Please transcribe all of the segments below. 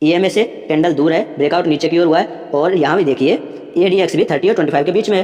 EMA से candle दूर है, ब्रेकआउट नीचे की ओर हुआ है और यहाँ भी देखिए ADX भी 30 और 25 के बीच में है,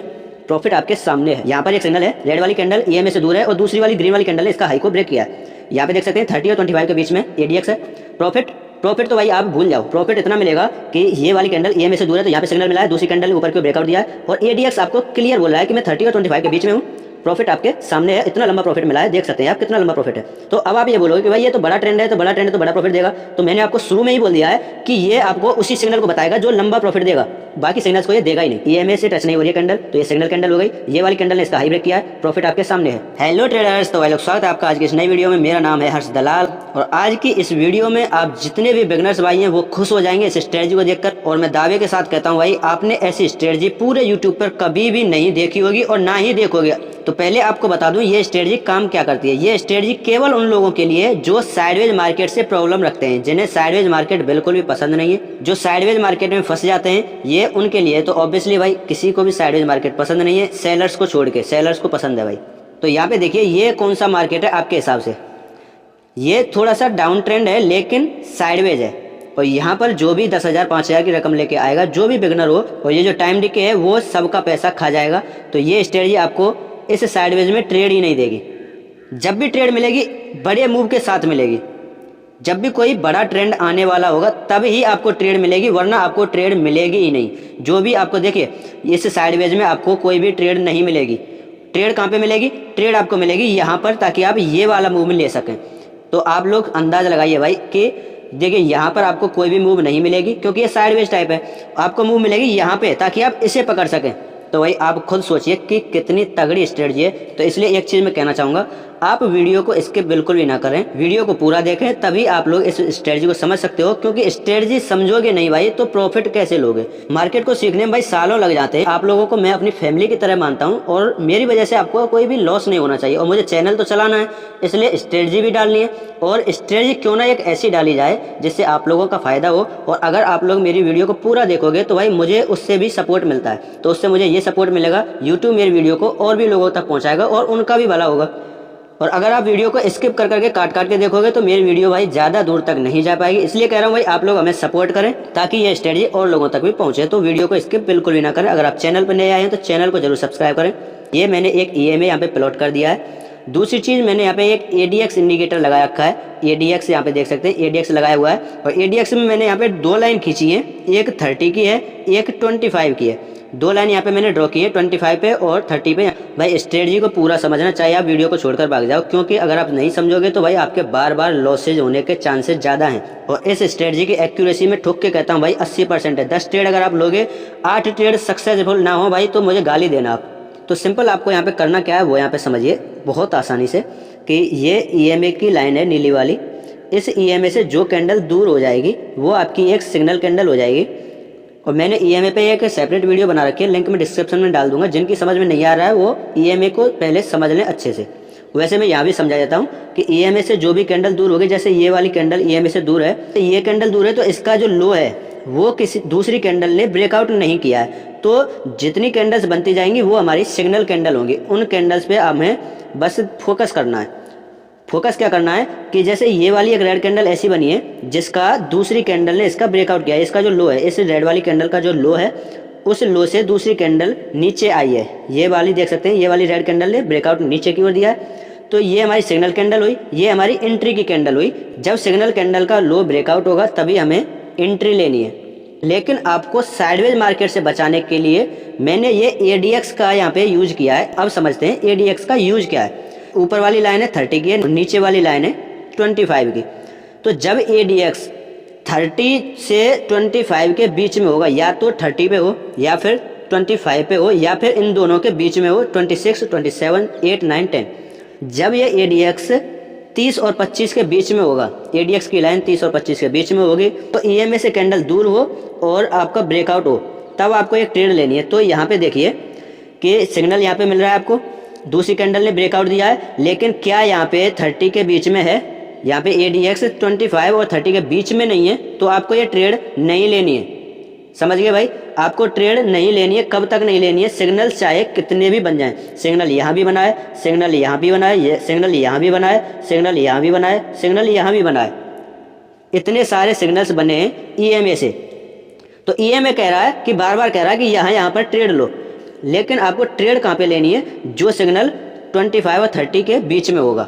प्रॉफिट आपके सामने है। यहाँ पर एक सिग्नल है, रेड वाली कैंडल EMA से दूर है और दूसरी वाली ग्रीन वाली कैंडल ने इसका हाई को ब्रेक किया है। यहाँ पे देख सकते हैं 30 और 25 के बीच में ADX है। प्रॉफिट तो भाई आप भूल जाओ, प्रॉफिट इतना मिलेगा कि ये वाली कैंडल EMA से दूर है तो यहाँ पे सिग्नल मिला है, दूसरी कैंडल ऊपर की ब्रेकआउट दिया है और ADX आपको क्लियर बोल रहा है कि मैं 30 और 25 के बीच में हूँ, प्रॉफिट आपके सामने है। इतना लंबा प्रॉफिट मिला है, देख सकते हैं आप कितना लंबा प्रॉफिट है। तो अब आप ये बोलोगे कि भाई ये तो बड़ा ट्रेंड है, तो बड़ा ट्रेंड है तो बड़ा प्रॉफिट देगा। तो मैंने आपको शुरू में ही बोल दिया है कि ये आपको उसी सिग्नल को बताएगा जो लंबा प्रॉफिट देगा, बाकी सिग्नल्स को ये देगा ही नहीं। EMA से टच नहीं हो रही है कैंडल, तो ये सिग्नल कैंडल हो गई। ये वाली कैंडल ने इसका हाई ब्रेक किया है, प्रॉफिट आपके सामने है। हेलो ट्रेडर्स, तो भाई लोग स्वागत है आपका आज की इस नई वीडियो में। मेरा नाम है हर्ष दलाल और आज की इस वीडियो में आप जितने भी बिगनर्स भाई हैं वो खुश हो जाएंगे इस स्ट्रेटजी को देखकर। और मैं दावे के साथ कहता हूँ भाई आपने ऐसी स्ट्रेटजी पूरे यूट्यूब पर कभी भी नहीं देखी होगी और ना ही देखोगे। तो पहले आपको बता दूं ये स्ट्रेटजी काम क्या करती है। ये स्ट्रेटजी केवल उन लोगों के लिए जो साइडवेज मार्केट से प्रॉब्लम रखते हैं, जिन्हें साइडवेज मार्केट बिल्कुल भी पसंद नहीं है, जो साइडवेज मार्केट में फंस जाते हैं, ये उनके लिए। तो ऑब्वियसली भाई किसी को भी साइडवेज मार्केट पसंद नहीं है, सेलर्स को छोड़ के, सेलर्स को पसंद है भाई। तो यहाँ पे देखिए ये कौन सा मार्केट है आपके हिसाब से, ये थोड़ा सा डाउन ट्रेंड है लेकिन साइडवेज है। और यहाँ पर जो भी 10,000 5,000 की रकम लेके आएगा, जो भी बिगनर हो, और ये जो टाइम डिके है वो सबका पैसा खा जाएगा। तो ये स्ट्रेटजी आपको इस साइडवेज में ट्रेड ही नहीं देगी। जब भी ट्रेड मिलेगी बड़े मूव के साथ मिलेगी, जब भी कोई बड़ा ट्रेंड आने वाला होगा तब ही आपको ट्रेड मिलेगी, वरना आपको ट्रेड मिलेगी ही नहीं। जो भी आपको देखिए इस साइडवेज में आपको कोई भी ट्रेड नहीं मिलेगी। ट्रेड कहाँ पे मिलेगी? ट्रेड आपको मिलेगी यहाँ पर, ताकि आप ये वाला मूव ले सकें। तो आप लोग अंदाज लगाइए भाई कि देखिए यहाँ पर आपको कोई भी मूव नहीं मिलेगी क्योंकि ये साइडवेज टाइप है। आपको मूव मिलेगी यहाँ पे ताकि आप इसे पकड़ सकें। तो भाई आप खुद सोचिए कि कितनी तगड़ी स्ट्रेटजी है। तो इसलिए एक चीज़ मैं कहना चाहूँगा, आप वीडियो को स्किप बिल्कुल भी ना करें, वीडियो को पूरा देखें, तभी आप लोग इस स्ट्रेटजी को समझ सकते हो। क्योंकि स्ट्रेटजी समझोगे नहीं भाई तो प्रॉफिट कैसे लोगे? मार्केट को सीखने में भाई सालों लग जाते हैं। आप लोगों को मैं अपनी फैमिली की तरह मानता हूँ और मेरी वजह से आपको कोई भी लॉस नहीं होना चाहिए। और मुझे चैनल तो चलाना है, इसलिए स्ट्रेटजी भी डालनी है। और स्ट्रेटजी क्यों ना एक ऐसी डाली जाए जिससे आप लोगों का फ़ायदा हो। और अगर आप लोग मेरी वीडियो को पूरा देखोगे तो भाई मुझे उससे भी सपोर्ट मिलता है। तो उससे मुझे ये सपोर्ट मिलेगा, यूट्यूब मेरी वीडियो को और भी लोगों तक पहुँचाएगा और उनका भी भला होगा। और अगर आप वीडियो को स्किप कर करके काट के देखोगे तो मेरी वीडियो भाई ज़्यादा दूर तक नहीं जा पाएगी। इसलिए कह रहा हूँ भाई आप लोग हमें सपोर्ट करें ताकि ये स्ट्रेटजी और लोगों तक भी पहुँचे। तो वीडियो को स्किप बिल्कुल भी ना करें। अगर आप चैनल पर नए आए हैं तो चैनल को जरूर सब्सक्राइब करें। ये मैंने एक EMA यहाँ पे प्लॉट कर दिया है। दूसरी चीज़ मैंने यहाँ पे एक ADX इंडिकेटर लगा रखा है। ADX यहाँ पे देख सकते हैं, ADX लगाया हुआ है। और ADX में मैंने यहाँ पे 2 लाइन खींची है, एक 30 की है, एक 25 की है। 2 लाइन यहाँ पे मैंने ड्रॉ की है 25 पे और 30 पे। भाई स्ट्रेटजी को पूरा समझना चाहिए, आप वीडियो को छोड़कर भाग जाओ, क्योंकि अगर आप नहीं समझोगे तो भाई आपके बार बार लॉसेज होने के चांसेस ज़्यादा हैं। और इस स्ट्रेटजी की एक्यूरेसी में ठोक के कहता हूँ भाई 80% है। 10 ट्रेड अगर आप लोगे, 8 ट्रेड सक्सेसफुल ना हो भाई तो मुझे गाली देना आप। तो सिंपल आपको यहाँ पे करना क्या है वो यहाँ पे समझिए बहुत आसानी से कि ये EMA की लाइन है नीली वाली। इस EMA से जो कैंडल दूर हो जाएगी वो आपकी एक सिग्नल कैंडल हो जाएगी। और मैंने EMA पे एक सेपरेट वीडियो बना रखी है, लिंक मैं डिस्क्रिप्शन में डाल दूंगा। जिनकी समझ में नहीं आ रहा है वो EMA को पहले समझ लें अच्छे से। वैसे मैं यहाँ भी समझा देता हूँ कि EMA से जो भी कैंडल दूर होगी, जैसे ये वाली कैंडल EMA से दूर है, तो ये कैंडल दूर है तो इसका जो लो है वो किसी दूसरी कैंडल ने ब्रेकआउट नहीं किया है। तो जितनी कैंडल्स बनती जाएंगी वो हमारी सिग्नल कैंडल होंगी। उन कैंडल्स पे हमें बस फोकस करना है। फोकस क्या करना है कि जैसे ये वाली एक रेड कैंडल ऐसी बनी है जिसका दूसरी कैंडल ने इसका ब्रेकआउट किया है। इसका जो लो है, इस रेड वाली कैंडल का जो लो है, उस लो से दूसरी कैंडल नीचे आई है। ये वाली देख सकते हैं, ये वाली रेड कैंडल ने ब्रेकआउट नीचे की ओर दिया है। तो ये हमारी सिग्नल कैंडल हुई, ये हमारी एंट्री की कैंडल हुई। जब सिग्नल कैंडल का लो ब्रेकआउट होगा तभी हमें एंट्री लेनी है। लेकिन आपको साइडवेज मार्केट से बचाने के लिए मैंने ये ADX का यहाँ पे यूज किया है। अब समझते हैं ADX का यूज क्या है। ऊपर वाली लाइन है 30 की है, नीचे वाली लाइन है 25 की। तो जब ADX 30 से 25 के बीच में होगा, या तो 30 पे हो या फिर 25 पे हो या फिर इन दोनों के बीच में हो, 26, 27, 8, 9, 10। जब ये ADX 30 और 25 के बीच में होगा, ADX की लाइन 30 और 25 के बीच में होगी, तो EMA से कैंडल दूर हो और आपका ब्रेकआउट हो, तब आपको एक ट्रेड लेनी है। तो यहाँ पे देखिए कि सिग्नल यहाँ पे मिल रहा है आपको, दूसरी कैंडल ने ब्रेकआउट दिया है, लेकिन क्या यहाँ पे 30 के बीच में है? यहाँ पे ADX 25 और 30 के बीच में नहीं है, तो आपको ये ट्रेड नहीं लेनी है। समझ गए भाई? आपको ट्रेड नहीं लेनी है। कब तक नहीं लेनी है? सिग्नल चाहे कितने भी बन जाएं। सिग्नल यहाँ भी बनाए, सिग्नल यहाँ भी बनाए, सिग्नल यहाँ भी बनाए, सिग्नल यहाँ भी बनाए, सिग्नल यहाँ भी बनाए। इतने सारे सिग्नल्स बने EMA से। तो EMA कह रहा है कि बार बार कह रहा है कि यहाँ पर ट्रेड लो, लेकिन आपको ट्रेड कहाँ पे लेनी है, जो सिग्नल 25 और 30 के बीच में होगा।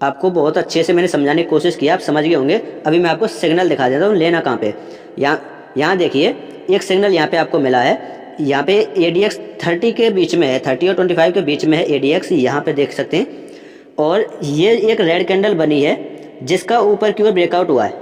आपको बहुत अच्छे से मैंने समझाने की कोशिश की, आप समझ गए होंगे। अभी मैं आपको सिग्नल दिखा देता हूँ लेना कहाँ पे। यहाँ देखिए एक सिग्नल यहाँ पे आपको मिला है, यहाँ पे ADX 30 के बीच में है, 30 और 25 के बीच में है ADX, यहाँ पे देख सकते हैं। और ये एक रेड कैंडल बनी है जिसका ऊपर की ओर ब्रेकआउट हुआ है,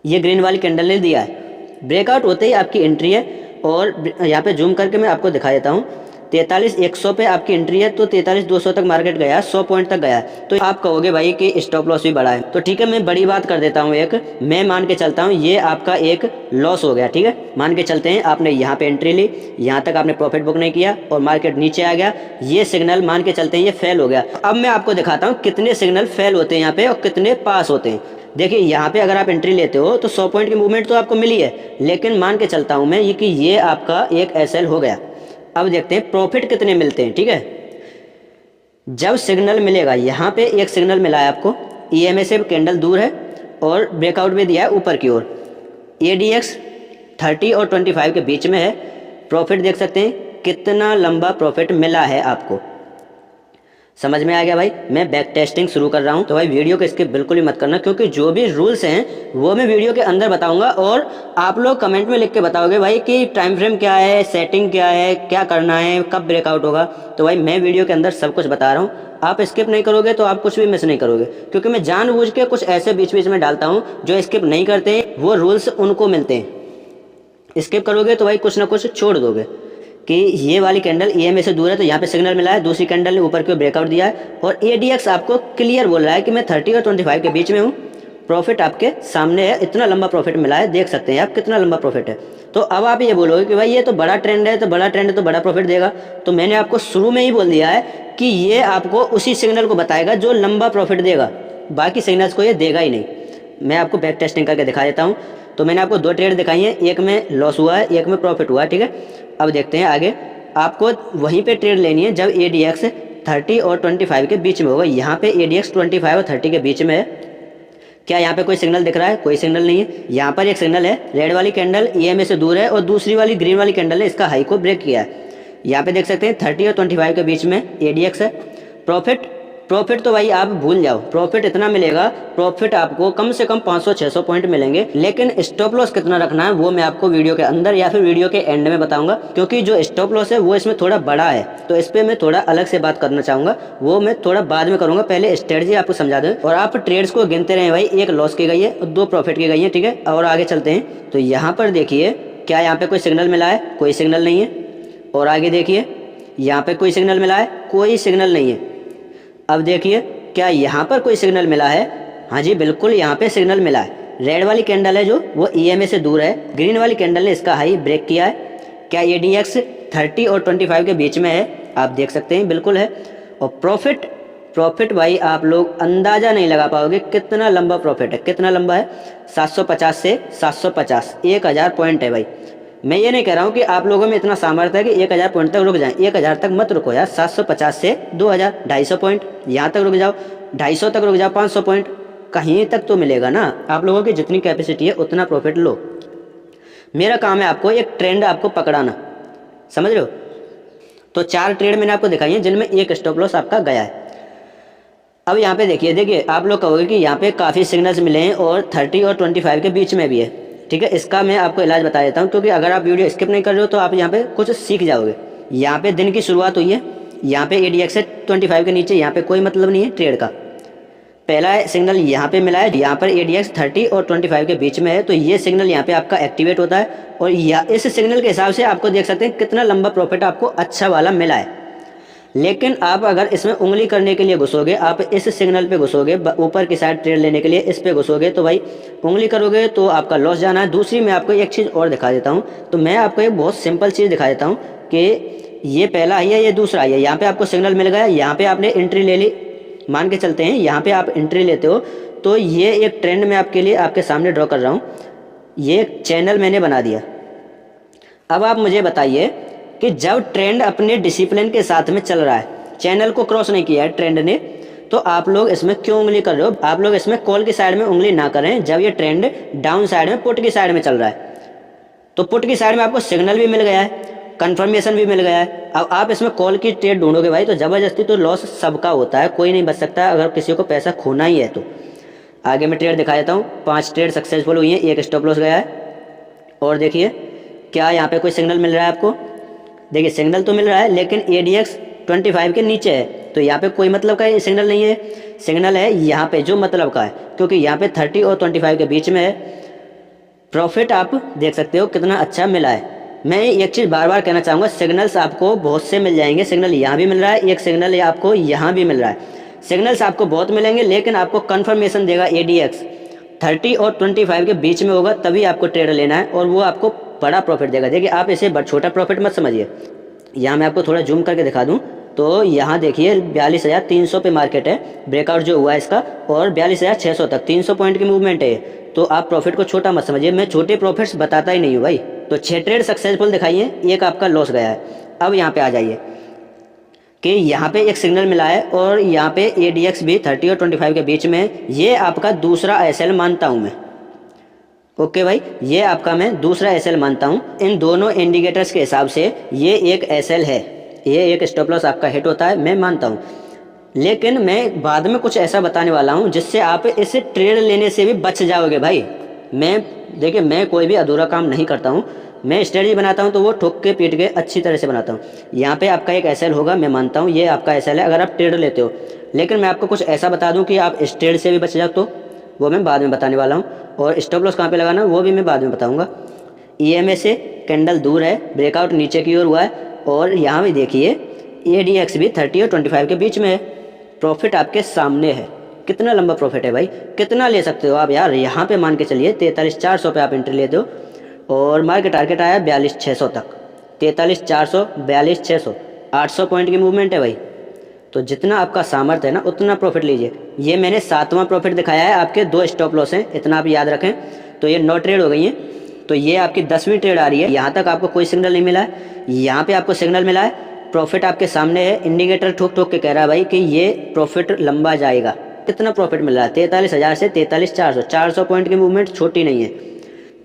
ये ग्रीन वाली कैंडल ने दिया है। ब्रेकआउट होते ही आपकी एंट्री है, और यहाँ पे जूम करके मैं आपको दिखा देता हूँ। 43,100 पे आपकी एंट्री है, तो 43,200 तक मार्केट गया, 100 पॉइंट तक गया। तो आप कहोगे भाई कि स्टॉप लॉस भी बढ़ा है, तो ठीक है मैं बड़ी बात कर देता हूँ। एक मैं मान के चलता हूँ ये आपका एक लॉस हो गया, ठीक है। मान के चलते हैं आपने यहाँ पे एंट्री ली, यहाँ तक आपने प्रॉफिट बुक नहीं किया और मार्केट नीचे आ गया, ये सिग्नल मान के चलते हैं ये फेल हो गया। अब मैं आपको दिखाता हूँ कितने सिग्नल फेल होते हैं यहाँ पे और कितने पास होते हैं। देखिए यहाँ पे अगर आप एंट्री लेते हो तो 100 पॉइंट की मूवमेंट तो आपको मिली है, लेकिन मान के चलता हूँ मैं कि ये आपका एक SL हो गया। अब देखते हैं प्रॉफिट कितने मिलते हैं, ठीक है। जब सिग्नल मिलेगा, यहाँ पे एक सिग्नल मिला है आपको, EMA से कैंडल दूर है और ब्रेकआउट भी दिया है ऊपर की ओर, ADX 30 और 25 के बीच में है। प्रॉफिट देख सकते हैं कितना लंबा प्रॉफिट मिला है आपको, समझ में आ गया भाई। मैं बैक टेस्टिंग शुरू कर रहा हूं, तो भाई वीडियो को स्किप बिल्कुल भी मत करना, क्योंकि जो भी रूल्स हैं वो मैं वीडियो के अंदर बताऊंगा और आप लोग कमेंट में लिख के बताओगे भाई कि टाइम फ्रेम क्या है, सेटिंग क्या है, क्या करना है, कब ब्रेकआउट होगा। तो भाई मैं वीडियो के अंदर सब कुछ बता रहा हूँ, आप स्किप नहीं करोगे तो आप कुछ भी मिस नहीं करोगे, क्योंकि मैं जानबूझ के कुछ ऐसे बीच बीच में डालता हूँ जो स्किप नहीं करते, वो रूल्स उनको मिलते हैं। स्किप करोगे तो भाई कुछ ना कुछ छोड़ दोगे। कि ये वाली कैंडल EMA से दूर है, तो यहाँ पे सिग्नल मिला है, दूसरी कैंडल ने ऊपर की ओर ब्रेकआउट दिया है, और ADX आपको क्लियर बोल रहा है कि मैं 30 और 25 के बीच में हूँ। प्रॉफिट आपके सामने है, इतना लंबा प्रॉफिट मिला है, देख सकते हैं आप कितना लंबा प्रॉफिट है। तो अब आप ये बोलोगे कि भाई ये तो बड़ा ट्रेंड है, तो बड़ा ट्रेंड है तो बड़ा प्रॉफिट देगा। तो मैंने आपको शुरू में ही बोल दिया है कि ये आपको उसी सिग्नल को बताएगा जो लंबा प्रॉफिट देगा, बाकी सिग्नल्स को ये देगा ही नहीं। मैं आपको बैक टेस्टिंग करके दिखा देता हूँ। तो मैंने आपको 2 ट्रेड दिखाई हैं, एक में लॉस हुआ है, एक में प्रॉफिट हुआ है, ठीक है। अब देखते हैं आगे, आपको वहीं पे ट्रेड लेनी है जब ADX 30 और 25 के बीच में होगा। यहाँ पे ADX 25 और 30 के बीच में है। क्या यहाँ पे कोई सिग्नल दिख रहा है? कोई सिग्नल नहीं है। यहाँ पर एक सिग्नल है, रेड वाली कैंडल EMA से दूर है और दूसरी वाली ग्रीन वाली कैंडल ने इसका हाई को ब्रेक किया है। यहाँ पे देख सकते हैं 30 और 25 के बीच में ADX है। प्रॉफिट तो भाई आप भूल जाओ, प्रॉफिट इतना मिलेगा, प्रॉफिट आपको कम से कम 500-600 पॉइंट मिलेंगे। लेकिन स्टॉप लॉस कितना रखना है वो मैं आपको वीडियो के अंदर या फिर वीडियो के एंड में बताऊंगा, क्योंकि जो स्टॉप लॉस है वो इसमें थोड़ा बड़ा है, तो इस पर मैं थोड़ा अलग से बात करना चाहूँगा, वो मैं थोड़ा बाद में करूँगा। पहले स्ट्रेटजी आपको समझा दूँ और आप ट्रेड्स को गिनते रहें भाई। 1 लॉस की गई है और 2 प्रॉफिट की गई है, ठीक है। और आगे चलते हैं, तो यहाँ पर देखिए क्या यहाँ पे कोई सिग्नल मिला है? कोई सिग्नल नहीं है। और आगे देखिए यहाँ पे कोई सिग्नल मिला है? कोई सिग्नल नहीं है। अब देखिए क्या यहाँ पर कोई सिग्नल मिला है? हाँ जी बिल्कुल, यहाँ पे सिग्नल मिला है। रेड वाली कैंडल है जो वो EMA से दूर है, ग्रीन वाली कैंडल ने इसका हाई ब्रेक किया है। क्या ADX 30 और 25 के बीच में है? आप देख सकते हैं बिल्कुल है। और प्रॉफिट भाई आप लोग अंदाज़ा नहीं लगा पाओगे कितना लंबा प्रॉफिट है। कितना लंबा है? 750 से 750, 1000 पॉइंट है भाई। मैं ये नहीं कह रहा हूँ कि आप लोगों में इतना सामर्थ्य है कि 1000 पॉइंट तक रुक जाएं। 1000 तक मत रुको यार, 750 से 2000, 250 पॉइंट यहाँ तक रुक जाओ, 250 तक रुक जाओ, 500 पॉइंट कहीं तक तो मिलेगा ना। आप लोगों की जितनी कैपेसिटी है उतना प्रॉफिट लो। मेरा काम है आपको एक ट्रेंड आपको पकड़ाना, समझ रहे हो। तो 4 ट्रेड मैंने आपको दिखाई है जिनमें एक स्टॉप लॉस आपका गया है। अब यहाँ पे देखिए आप लोग कहोगे कि यहाँ पे काफ़ी सिग्नल्स मिले हैं और 30 और 25 के बीच में भी है, ठीक है। इसका मैं आपको इलाज बता देता हूँ, क्योंकि अगर आप वीडियो स्किप नहीं कर रहे हो तो आप यहाँ पे कुछ सीख जाओगे। यहाँ पे दिन की शुरुआत हुई है, यहाँ पे ADX 25 के नीचे, यहाँ पे कोई मतलब नहीं है ट्रेड का। पहला सिग्नल यहाँ पे मिला है, यहाँ पर ADX 30 और 25 के बीच में है, तो ये सिग्नल यहाँ पे आपका एक्टिवेट होता है और इस सिग्नल के हिसाब से आपको देख सकते हैं कितना लंबा प्रॉफिट आपको अच्छा वाला मिला है। लेकिन आप अगर इसमें उंगली करने के लिए घुसोगे, आप इस सिग्नल पे घुसोगे, ऊपर की साइड ट्रेड लेने के लिए इस पे घुसोगे, तो भाई उंगली करोगे तो आपका लॉस जाना है। दूसरी मैं आपको एक चीज़ और दिखा देता हूँ। तो मैं आपको एक बहुत सिंपल चीज़ दिखा देता हूँ कि ये पहला है, ये दूसरा है। यहाँ पे आपको सिग्नल मिल गया, यहाँ पे आपने एंट्री ले ली, मान के चलते हैं यहाँ पे आप एंट्री लेते हो, तो ये एक ट्रेंड मैं आपके लिए आपके सामने ड्रॉ कर रहा हूँ। ये एक चैनल मैंने बना दिया। अब आप मुझे बताइए कि जब ट्रेंड अपने डिसिप्लिन के साथ में चल रहा है, चैनल को क्रॉस नहीं किया है ट्रेंड ने, तो आप लोग इसमें क्यों उंगली कर रहे हो? आप लोग इसमें कॉल की साइड में उंगली ना करें जब ये ट्रेंड डाउन साइड में पुट की साइड में चल रहा है। तो पुट की साइड में आपको सिग्नल भी मिल गया है, कंफर्मेशन भी मिल गया है। अब आप इसमें कॉल की ट्रेड ढूंढोगे भाई तो ज़बरदस्ती तो लॉस सबका होता है, कोई नहीं बच सकता अगर किसी को पैसा खोना ही है तो। आगे मैं ट्रेड दिखा देता हूँ। 5 ट्रेड सक्सेसफुल हुई है, 1 स्टॉप लॉस गया है। और देखिए क्या यहाँ पे कोई सिग्नल मिल रहा है आपको? देखिए सिग्नल तो मिल रहा है लेकिन ADX 25 के नीचे है, तो यहाँ पे कोई मतलब का सिग्नल नहीं है। सिग्नल है यहाँ पे जो मतलब का है, क्योंकि यहाँ पे 30 और 25 के बीच में है। प्रॉफिट आप देख सकते हो कितना अच्छा मिला है। मैं एक चीज़ बार बार कहना चाहूँगा, सिग्नल्स आपको बहुत से मिल जाएंगे। सिग्नल यहाँ भी मिल रहा है, एक सिग्नल आपको यहाँ भी मिल रहा है। सिग्नल्स आपको बहुत मिलेंगे लेकिन आपको कन्फर्मेशन देगा ADX 30 और 25 के बीच में होगा, तभी आपको ट्रेड लेना है और वो आपको बड़ा प्रॉफिट देगा। देखिए आप इसे छोटा प्रॉफिट मत समझिए। यहाँ मैं आपको थोड़ा जूम करके दिखा दूँ तो यहाँ देखिए 42,300 पे मार्केट है, ब्रेकआउट जो हुआ है इसका, और 42,600 तक 300 पॉइंट की मूवमेंट है। तो आप प्रॉफिट को छोटा मत समझिए, मैं छोटे प्रॉफिट्स बताता ही नहीं हूँ भाई। तो 6 ट्रेड सक्सेसफुल दिखाइए, 1 आपका लॉस गया है। अब यहाँ पे आ जाइए कि यहाँ पे एक सिग्नल मिला है और यहाँ पे ADX भी 30 और 25 के बीच में है। ये आपका दूसरा SL मानता हूँ मैं। ओके भाई, ये आपका मैं दूसरा SL मानता हूँ। इन दोनों इंडिकेटर्स के हिसाब से ये एक SL है, ये एक स्टॉप लॉस आपका हिट होता है, मैं मानता हूँ। लेकिन मैं बाद में कुछ ऐसा बताने वाला हूँ जिससे आप इस ट्रेड लेने से भी बच जाओगे भाई। देखिए मैं कोई भी अधूरा काम नहीं करता हूँ, मैं स्ट्रेटजी बनाता हूँ तो वो ठोक के पीट के अच्छी तरह से बनाता हूँ। यहाँ पे आपका एक SL होगा, मैं मानता हूँ ये आपका SL है अगर आप ट्रेड लेते हो। लेकिन मैं आपको कुछ ऐसा बता दूँ कि आप इस ट्रेड से भी बच जाओ, तो वो मैं बाद में बताने वाला हूँ। और स्टॉप लॉस कहाँ पे लगाना वो भी मैं बाद में बताऊँगा। EMA से कैंडल दूर है, ब्रेकआउट नीचे की ओर हुआ है, और यहाँ भी देखिए ADX भी 30 और 25 के बीच में है। प्रॉफिट आपके सामने है। कितना लंबा प्रॉफिट है भाई, कितना ले सकते हो आप यार? यहाँ पे मान के चलिए 43,400 पे आप एंट्री लेते हो और मार्केट टारगेट आया 42,600 तक। 43,400, 42,600, 800 पॉइंट की मूवमेंट है भाई। तो जितना आपका सामर्थ्य है ना उतना प्रॉफिट लीजिए। ये मैंने 7वां प्रॉफिट दिखाया है, आपके 2 स्टॉप लॉस हैं, इतना आप याद रखें। तो ये 9 ट्रेड हो गई हैं। तो ये आपकी 10वीं ट्रेड आ रही है। यहाँ तक आपको कोई सिग्नल नहीं मिला है, यहाँ पे आपको सिग्नल मिला है, प्रॉफिट आपके सामने है। इंडिकेटर ठोक ठोक के कह रहा है भाई कि ये प्रॉफिट लंबा जाएगा। कितना प्रॉफिट मिल रहा है? 43,000 से 43,400, 400 पॉइंट की मूवमेंट छोटी नहीं है।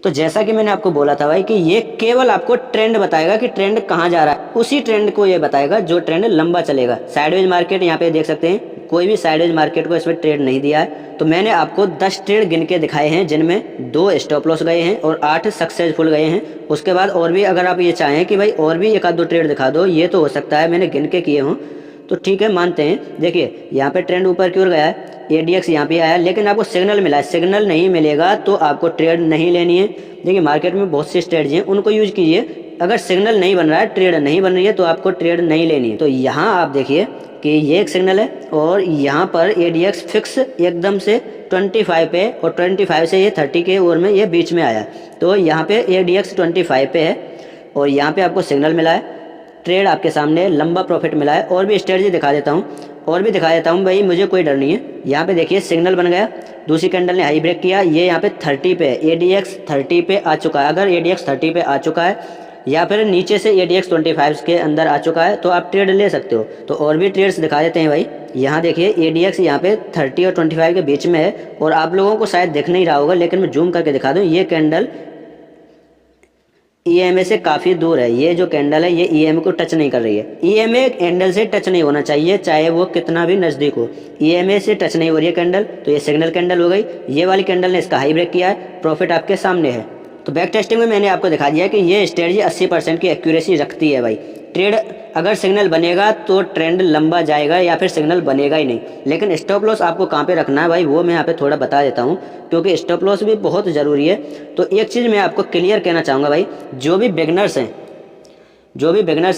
तो जैसा कि मैंने आपको बोला था भाई कि ये केवल आपको ट्रेंड बताएगा कि ट्रेंड कहाँ जा रहा है, उसी ट्रेंड को ये बताएगा जो ट्रेंड लंबा चलेगा। साइडवेज मार्केट यहाँ पे देख सकते हैं, कोई भी साइडवेज मार्केट को इसमें ट्रेड नहीं दिया है। तो मैंने आपको 10 ट्रेड गिन के दिखाए हैं जिनमें 2 स्टॉप लॉस गए हैं और 8 सक्सेसफुल गए हैं। उसके बाद और भी अगर आप ये चाहें कि भाई और भी 1-2 ट्रेड दिखा दो, ये तो हो सकता है मैंने गिन के किए हों, तो ठीक है मानते हैं। देखिए यहाँ पे ट्रेंड ऊपर की ओर गया है, ADX यहाँ पे आया, लेकिन आपको सिग्नल मिला है। सिग्नल नहीं मिलेगा तो आपको ट्रेड नहीं लेनी है। देखिए मार्केट में बहुत सी स्ट्रेटजी हैं, उनको यूज कीजिए। अगर सिग्नल नहीं बन रहा है, ट्रेड नहीं बन रही है, तो आपको ट्रेड नहीं लेनी है। तो यहाँ आप देखिए कि ये एक सिग्नल है और यहाँ पर ADX फिक्स एकदम से 25 पे, और 25 से ये 30 के ओर में ये बीच में आया। तो यहाँ पे ADX 25 पे है और यहाँ पे आपको सिग्नल मिला है, ट्रेड आपके सामने, लंबा प्रॉफिट मिला है। और भी स्ट्रेटजी दिखा देता हूँ, और भी दिखा देता हूँ भाई, मुझे कोई डर नहीं है। यहाँ पे देखिए सिग्नल बन गया, दूसरी कैंडल ने हाई ब्रेक किया, ये यहाँ पे 30 पे है, ADX 30 पे आ चुका है। अगर ADX 30 पे आ चुका है या फिर नीचे से ADX 25 के अंदर आ चुका है तो आप ट्रेड ले सकते हो। तो और भी ट्रेड्स दिखा देते हैं भाई। यहाँ देखिए ADX यहाँ पे 30 और 25 के बीच में है और आप लोगों को शायद दिख नहीं रहा होगा, लेकिन मैं जूम करके दिखा दूँ। ये कैंडल EMA से काफ़ी दूर है, ये जो कैंडल है ये EMA को टच नहीं कर रही है। EMA कैंडल से टच नहीं होना चाहिए, चाहे वो कितना भी नज़दीक हो। EMA से टच नहीं हो रही है कैंडल, तो ये सिग्नल कैंडल हो गई। ये वाली कैंडल ने इसका हाई ब्रेक किया है, प्रॉफिट आपके सामने है। तो बैक टेस्टिंग में मैंने आपको दिखा दिया कि ये स्ट्रेटजी 80% की एक्यूरेसी रखती है भाई। ट्रेड अगर सिग्नल बनेगा तो ट्रेंड लंबा जाएगा या फिर सिग्नल बनेगा ही नहीं। लेकिन स्टॉप लॉस आपको कहाँ पे रखना है भाई, वो मैं यहाँ पे थोड़ा बता देता हूँ, क्योंकि स्टॉप लॉस भी बहुत ज़रूरी है। तो एक चीज़ मैं आपको क्लियर कहना चाहूँगा भाई, जो भी बिगनर्स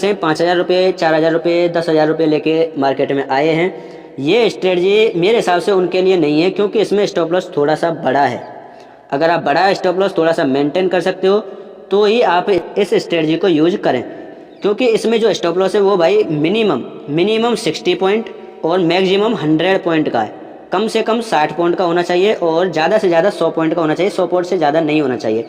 हैं 5,000 रुपये, 4,000 रुपये, 10,000 रुपये लेके मार्केट में आए हैं, ये स्ट्रेटजी मेरे हिसाब से उनके लिए नहीं है, क्योंकि इसमें स्टॉप लॉस थोड़ा सा बड़ा है। अगर आप बड़ा स्टॉप लॉस थोड़ा सा मेंटेन कर सकते हो तो ही आप इस स्ट्रेटजी को यूज करें, क्योंकि इसमें जो स्टॉप लॉस है वो भाई मिनिमम 60 पॉइंट और मैक्सिमम 100 पॉइंट का है। कम से कम 60 पॉइंट का होना चाहिए और ज़्यादा से ज़्यादा 100 पॉइंट का होना चाहिए। 100 पॉइंट से ज़्यादा नहीं होना चाहिए।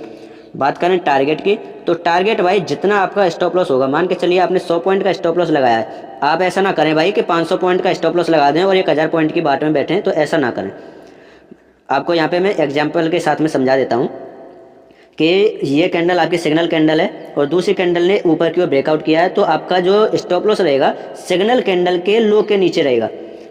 बात करें टारगेट की, तो टारगेट भाई जितना आपका स्टॉप लॉस होगा, मान के चलिए आपने 100 पॉइंट का स्टॉप लॉस लगाया है, आप ऐसा ना करें भाई कि 500 पॉइंट का स्टॉप लॉस लगा दें और 1000 पॉइंट की बाट में बैठें, तो ऐसा ना करें। आपको यहाँ पे मैं एग्जाम्पल के साथ में समझा देता हूँ कि ये कैंडल आपकी सिग्नल कैंडल है और दूसरी कैंडल ने ऊपर की ओर ब्रेकआउट किया है, तो आपका जो स्टॉप लॉस रहेगा सिग्नल कैंडल के लो के नीचे रहेगा।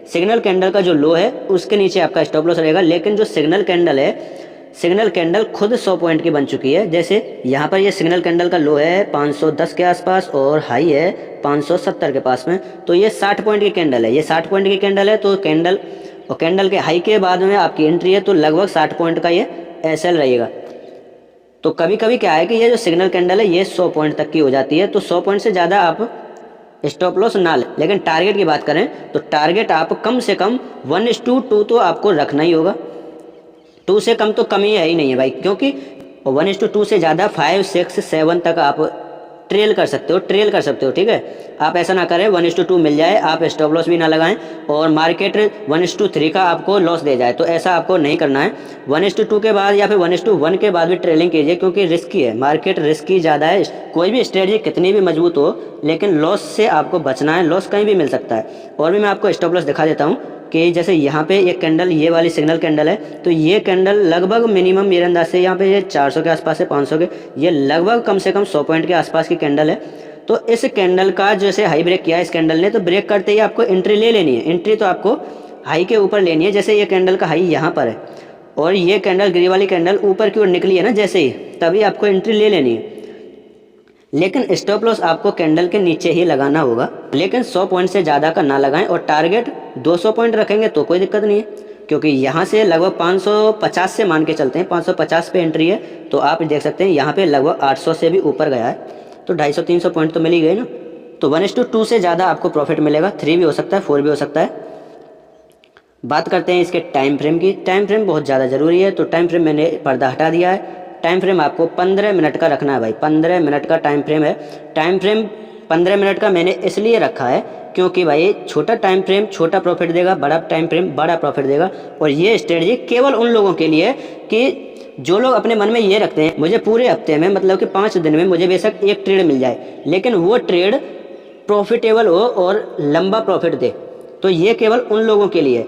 सिग्नल कैंडल का जो लो है उसके नीचे आपका स्टॉप लॉस रहेगा। लेकिन जो सिग्नल कैंडल है, सिग्नल कैंडल खुद 100 पॉइंट की बन चुकी है। जैसे यहाँ पर ये सिग्नल कैंडल का लो है 510 के आसपास और हाई है 570 के पास में, तो ये 60 पॉइंट की कैंडल है। ये 60 पॉइंट की कैंडल है, तो कैंडल और कैंडल के हाई के बाद में आपकी एंट्री है, तो लगभग 60 पॉइंट का ये एसएल रहेगा। तो कभी कभी क्या है कि ये जो सिग्नल कैंडल है ये 100 पॉइंट तक की हो जाती है, तो 100 पॉइंट से ज़्यादा आप स्टॉप लॉस ना लें। लेकिन टारगेट की बात करें तो टारगेट आप कम से कम 1:2 तो आपको रखना ही होगा। 2 से कम तो कमी है ही नहीं है भाई, क्योंकि 1:2 से ज़्यादा 5, 6, 7 तक आप ट्रेल कर सकते हो, ठीक है। आप ऐसा ना करें 1:2 मिल जाए, आप स्टॉप लॉस भी ना लगाएं और मार्केट 1:3 का आपको लॉस दे जाए, तो ऐसा आपको नहीं करना है। 1:2 के बाद या फिर 1:1 के बाद भी ट्रेलिंग कीजिए, क्योंकि रिस्की है, मार्केट रिस्की ज़्यादा है। कोई भी स्ट्रेटजी कितनी भी मजबूत हो, लेकिन लॉस से आपको बचना है, लॉस कहीं भी मिल सकता है। और भी मैं आपको स्टॉप लॉस दिखा देता हूँ कि जैसे यहाँ पे एक कैंडल, ये वाली सिग्नल कैंडल है, तो ये कैंडल लगभग मिनिमम मेरे अंदाज से यहाँ पे ये 400 के आसपास है, 500 के, ये लगभग कम से कम 100 पॉइंट के आसपास की कैंडल है। तो इस कैंडल का जैसे हाई ब्रेक किया है इस कैंडल ने, तो ब्रेक करते ही आपको एंट्री ले लेनी है। एंट्री तो आपको हाई के ऊपर लेनी है। जैसे ये कैंडल का हाई यहाँ पर है और ये कैंडल, ग्रे वाली कैंडल ऊपर की ओर निकली है ना, जैसे ही तभी आपको एंट्री ले लेनी है। लेकिन स्टॉप लॉस आपको कैंडल के नीचे ही लगाना होगा, लेकिन 100 पॉइंट से ज़्यादा का ना लगाएं। और टारगेट 200 पॉइंट रखेंगे तो कोई दिक्कत नहीं है, क्योंकि यहाँ से लगभग 550 से मान के चलते हैं, 550 पे एंट्री है, तो आप देख सकते हैं यहाँ पे लगभग 800 से भी ऊपर गया है, तो 250-300 पॉइंट तो मिल ही गए ना। तो 1:2 से ज़्यादा आपको प्रॉफिट मिलेगा। 3 भी हो सकता है, 4 भी हो सकता है। बात करते हैं इसके टाइम फ्रेम की। टाइम फ्रेम बहुत ज़्यादा ज़रूरी है, तो टाइम फ्रेम मैंने पर्दा हटा दिया है। टाइम फ्रेम आपको 15 मिनट का रखना है भाई, 15 मिनट का टाइम फ्रेम है। टाइम फ्रेम 15 मिनट का मैंने इसलिए रखा है क्योंकि भाई छोटा टाइम फ्रेम छोटा प्रॉफिट देगा, बड़ा टाइम फ्रेम बड़ा प्रॉफिट देगा। और ये स्ट्रेटजी केवल उन लोगों के लिए कि जो लोग अपने मन में ये रखते हैं मुझे पूरे हफ्ते में, मतलब कि 5 दिन में मुझे बेशक एक ट्रेड मिल जाए, लेकिन वो ट्रेड प्रॉफिटेबल हो और लंबा प्रॉफिट दे, तो ये केवल उन लोगों के लिए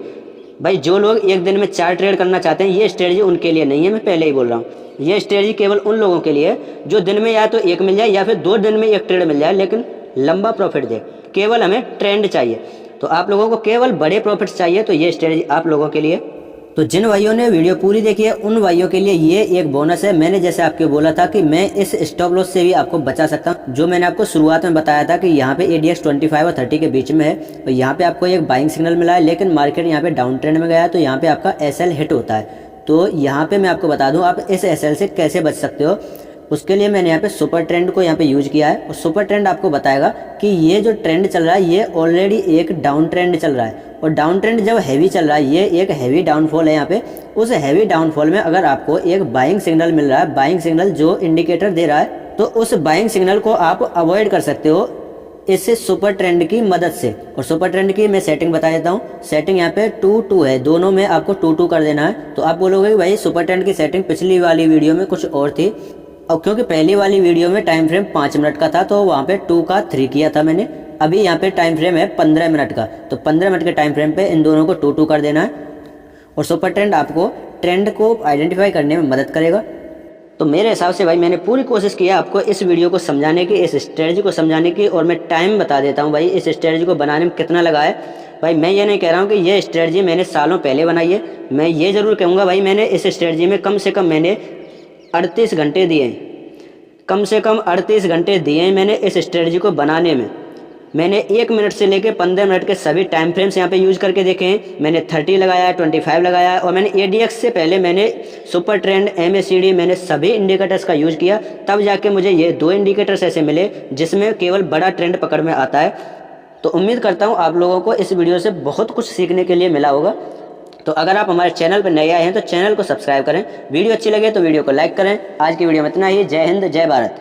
भाई। जो लोग एक दिन में 4 ट्रेड करना चाहते हैं, ये स्ट्रेटजी उनके लिए नहीं है, मैं पहले ही बोल रहा हूँ। ये स्ट्रेटजी केवल उन लोगों के लिए जो दिन में या तो एक मिल जाए या फिर 2 दिन में एक ट्रेड मिल जाए, लेकिन लंबा प्रॉफिट दे। केवल हमें ट्रेंड चाहिए, तो आप लोगों को केवल बड़े प्रॉफिट्स चाहिए, तो ये स्ट्रेटजी आप लोगों के लिए। तो जिन भाइयों ने वीडियो पूरी देखी है उन भाइयों के लिए ये एक बोनस है। मैंने जैसे आपको बोला था कि मैं इस स्टॉप लॉस से भी आपको बचा सकता हूँ, जो मैंने आपको शुरुआत में बताया था कि यहाँ पे ADX 25 और 30 के बीच में है, और यहाँ पे आपको एक बाइंग सिग्नल मिला है, लेकिन मार्केट यहाँ पे डाउन ट्रेंड में गया है, तो यहाँ पे आपका SL हिट होता है। तो यहाँ पे मैं आपको बता दूँ आप इस SL से कैसे बच सकते हो। उसके लिए मैंने यहाँ पे सुपर ट्रेंड को यहाँ पे यूज किया है, और सुपर ट्रेंड आपको बताएगा कि ये जो ट्रेंड चल रहा है ये ऑलरेडी एक डाउन ट्रेंड चल रहा है, और डाउन ट्रेंड जब हैवी चल रहा है, ये एक हैवी डाउनफॉल है यहाँ पे। उस हैवी डाउनफॉल में अगर आपको एक बाइंग सिग्नल मिल रहा है, बाइंग सिग्नल जो इंडिकेटर दे रहा है, तो उस बाइंग सिग्नल को आप अवॉइड कर सकते हो इससे सुपर ट्रेंड की मदद से। और सुपर ट्रेंड की मैं सेटिंग बता देता हूँ। सेटिंग यहाँ पे 2-2 है, दोनों में आपको 2-2 कर देना है। तो आप बोलोगे भाई सुपर ट्रेंड की सेटिंग पिछली वाली वीडियो में कुछ और थी, और क्योंकि पहली वाली वीडियो में टाइम फ्रेम 5 मिनट का था, तो वहाँ पे 2 का 3 किया था मैंने। अभी यहाँ पे टाइम फ्रेम है 15 मिनट का, तो 15 मिनट के टाइम फ्रेम पे इन दोनों को 2-2 कर देना है। और सुपर ट्रेंड आपको ट्रेंड को आइडेंटिफाई करने में मदद करेगा। तो मेरे हिसाब से भाई मैंने पूरी कोशिश की है आपको इस वीडियो को समझाने की, इस स्ट्रेटजी को समझाने की, और मैं टाइम बता देता हूँ भाई इस स्ट्रेटजी को बनाने में कितना लगा है। भाई मैं ये नहीं कह रहा हूँ कि ये स्ट्रेटजी मैंने सालों पहले बनाई है, मैं ये ज़रूर कहूँगा भाई मैंने इस स्ट्रेटजी में कम से कम मैंने 38 घंटे दिए हैं, कम से कम 38 घंटे दिए हैं मैंने इस स्ट्रेटजी को बनाने में। मैंने 1 मिनट से लेकर 15 मिनट के सभी टाइम फ्रेम्स यहाँ पे यूज़ करके देखे हैं। मैंने 30 लगाया है, 25 लगाया है, और मैंने ADX से पहले मैंने सुपर ट्रेंड, MACD, मैंने सभी इंडिकेटर्स का यूज़ किया, तब जाके मुझे ये 2 इंडिकेटर्स ऐसे मिले जिसमें केवल बड़ा ट्रेंड पकड़ में आता है। तो उम्मीद करता हूँ आप लोगों को इस वीडियो से बहुत कुछ सीखने के लिए मिला होगा। तो अगर आप हमारे चैनल पर नए आए हैं तो चैनल को सब्सक्राइब करें, वीडियो अच्छी लगे तो वीडियो को लाइक करें। आज की वीडियो में इतना ही। जय हिंद, जय भारत।